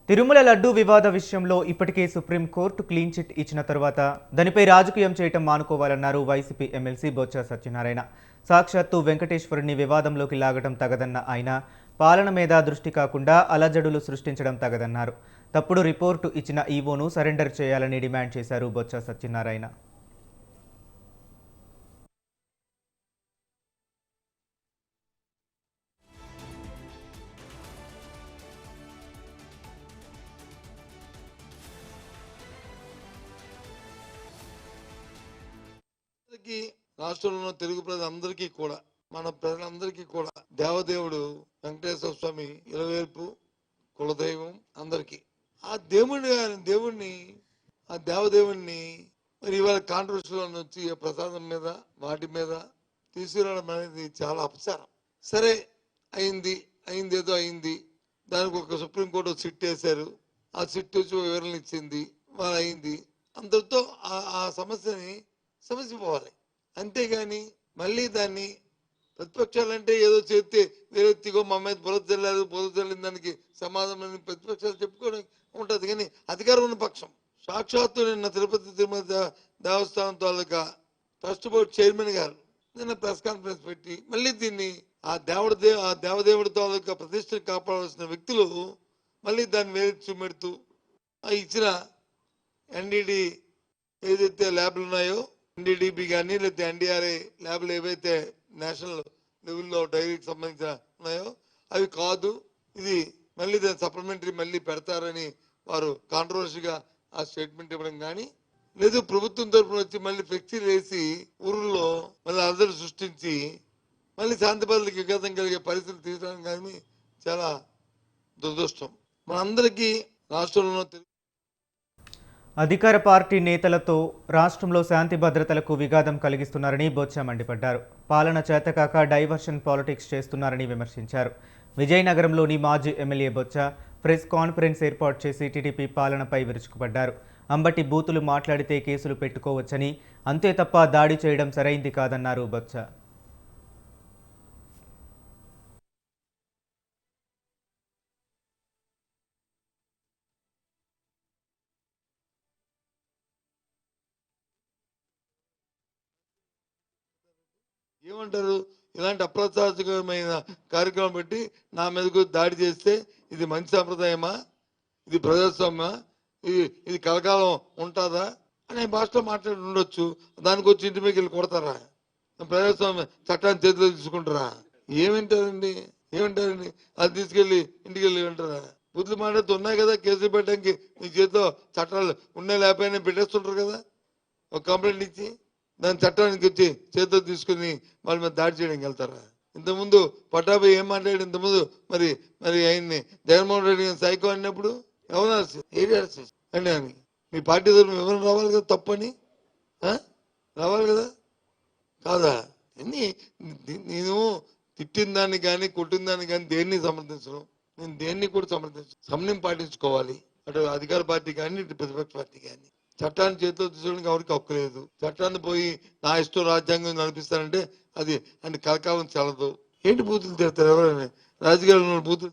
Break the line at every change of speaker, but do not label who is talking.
తిరుమల లడ్డూ వివాద విషయంలో ఇప్పటికే supreme court clean chit ఇచ్చిన తర్వాత దానిపై రాజకీయం చేయటం మానుకోవాలన్నారు వైసీపీ ఎమ్మెల్సీ బొత్స సత్యనారాయణ. సాక్షాత్తు వెంకటేశ్వరుని వివాదంలోకి లాగడం తగదన్న ఆయన పాలన మీద దృష్టి కాకుండా అలజడులు సృష్టించడం తగదన్నారు. తప్పుడు రిపోర్టు ఇచ్చిన ఈవోను సరెండర్ చేయాలని డిమాండ్ చేశారు బొత్స సత్యనారాయణ.
రాష్ట్రంలో తెలుగు ప్రజలందరికీ కూడా మన ప్రజలందరికీ కూడా దేవదేవుడు వెంకటేశ్వర స్వామి ఇలవేల్పు కులదైవం అందరికీ. ఆ దేవుణ్ణి ఆ దేవదేవుణ్ణి మరి ఇవాళ కాంట్రవర్సీలో వచ్చి ప్రసాదం మీద వాటి మీద తీసుకురావడం అనేది చాలా అపచారం. సరే అయింది ఏదో అయింది, దానికి ఒక సుప్రీంకోర్టు సిట్ వేశారు, ఆ సిట్ వచ్చి వివరణ ఇచ్చింది, వాళ్ళు అయింది, అందరితో ఆ సమస్య పోవాలి. అంతేగాని మళ్ళీ దాన్ని ప్రతిపక్షాలంటే ఏదో చేస్తే వేరే తిగో మా మీద బురద చల్లిన దానికి సమాధానం ప్రతిపక్షాలు చెప్పుకోవడం ఉంటుంది. కానీ అధికారం ఉన్న పక్షం సాక్షాత్తు నిన్న తిరుమల దేవస్థానం తాలూకా ట్రస్ట్ బోర్డు చైర్మన్ గారు నిన్న ప్రెస్ కాన్ఫరెన్స్ పెట్టి మళ్ళీ దీన్ని ఆ దేవదేవుడి తాలూకా ప్రతిష్టను కాపాడాల్సిన వ్యక్తులు మళ్ళీ దాన్ని వేరే చూపెడుతూ ఇచ్చిన ఎన్డీడీ ఏదైతే ల్యాబ్లు ఉన్నాయో ఎన్డీడీబీ కానీ లేకపోతే ఎన్డీఆర్ఐ ల్యాబ్లు ఏవైతే నేషనల్ లెవెల్లో డైరీకి సంబంధించిన ఉన్నాయో అవి కాదు, ఇది మళ్ళీ దాని సప్లిమెంటరీ మళ్ళీ పెడతారని వారు కాంట్రవర్సీగా ఆ స్టేట్మెంట్ ఇవ్వడం కానీ, లేదు ప్రభుత్వం తరఫున వచ్చి మళ్ళీ ఫ్లెక్సీలు వేసి ఊర్లో మళ్ళీ అలజడి సృష్టించి మళ్ళీ శాంతి భద్రతలకు విఘాతం కలిగే పరిస్థితులు తీసుకోవడం కానీ చాలా దురదృష్టం. మనందరికీ రాష్ట్రంలో
అధికార పార్టీ నేతలతో రాష్ట్రంలో శాంతి భద్రతలకు విఘాతం కలిగిస్తున్నారని బొత్స మండిపడ్డారు. పాలన చేతకాక డైవర్షన్ పాలిటిక్స్ చేస్తున్నారని విమర్శించారు. విజయనగరంలోని మాజీ ఎమ్మెల్యే బొత్స ప్రెస్ కాన్ఫరెన్స్ ఏర్పాటు చేసి టీడీపీ పాలనపై విరుచుకుపడ్డారు. అంబటి బూతులు మాట్లాడితే కేసులు పెట్టుకోవచ్చని, అంతే తప్ప దాడి చేయడం సరైంది కాదన్నారు బొత్స.
ఏమంటారు, ఇలాంటి అప్రచారకమైన కార్యక్రమం పెట్టి నా మీదకు దాడి చేస్తే ఇది మంచి సంప్రదాయమా, ఇది ప్రజాస్వామ్యమా, ఇది కలకాలం ఉంటుందా అనే భాషలో మాట్లాడి ఉండొచ్చు. దానికి వచ్చి ఇంటి మీద వెళ్ళి కొడతారా? ప్రజాస్వామ్య చట్టాన్ని చేతిలో తీసుకుంటారా? ఏమంటారండి అది తీసుకెళ్ళి ఇంటికి వెళ్ళి ఉంటారా? బుద్ధులు మాట్లాడుతూ ఉన్నాయి కదా, కేసులు పెట్టడానికి మీ చేతిలో చట్టాలు ఉన్నాయి లేకపోయినా పెట్టేస్తుంటారు కదా. ఒక కంప్లైంట్ ఇచ్చి దాని చట్టానికి వచ్చి చేతితో తీసుకుని వాళ్ళ మీద దాడి చేయడానికి వెళ్తారా? ఇంతకుముందు పటాభి ఏం మాట్లాడి ఇంతకుముందు మరి ఆయన్ని జగన్మోహన్ రెడ్డి సైకో అన్నప్పుడు ఎవరు అంటే అని మీ పార్టీ తరఫున వివరణ రావాలి కదా, తప్పని రావాలి కదా, కాదా? నేను తిట్టిన దాన్ని కానీ కొట్టిన దాన్ని కానీ దేన్ని సమర్థించను, నేను దేన్ని కూడా సమన్వయం పాటించుకోవాలి. అటు అధికార పార్టీ కానీ ఇటు ప్రతిపక్ష పార్టీ కానీ. చట్టాన్ని చేతిలో తీసుకోవడానికి ఎవరికి హక్కు లేదు. చట్టాన్ని పోయి నా ఇష్టం రాజ్యాంగం నడిపిస్తానంటే అది కలకాలం చల్లదు. ఏంటి బూతులు తిడతారు? ఎవరైనా రాజకీయాల్లో బూతులు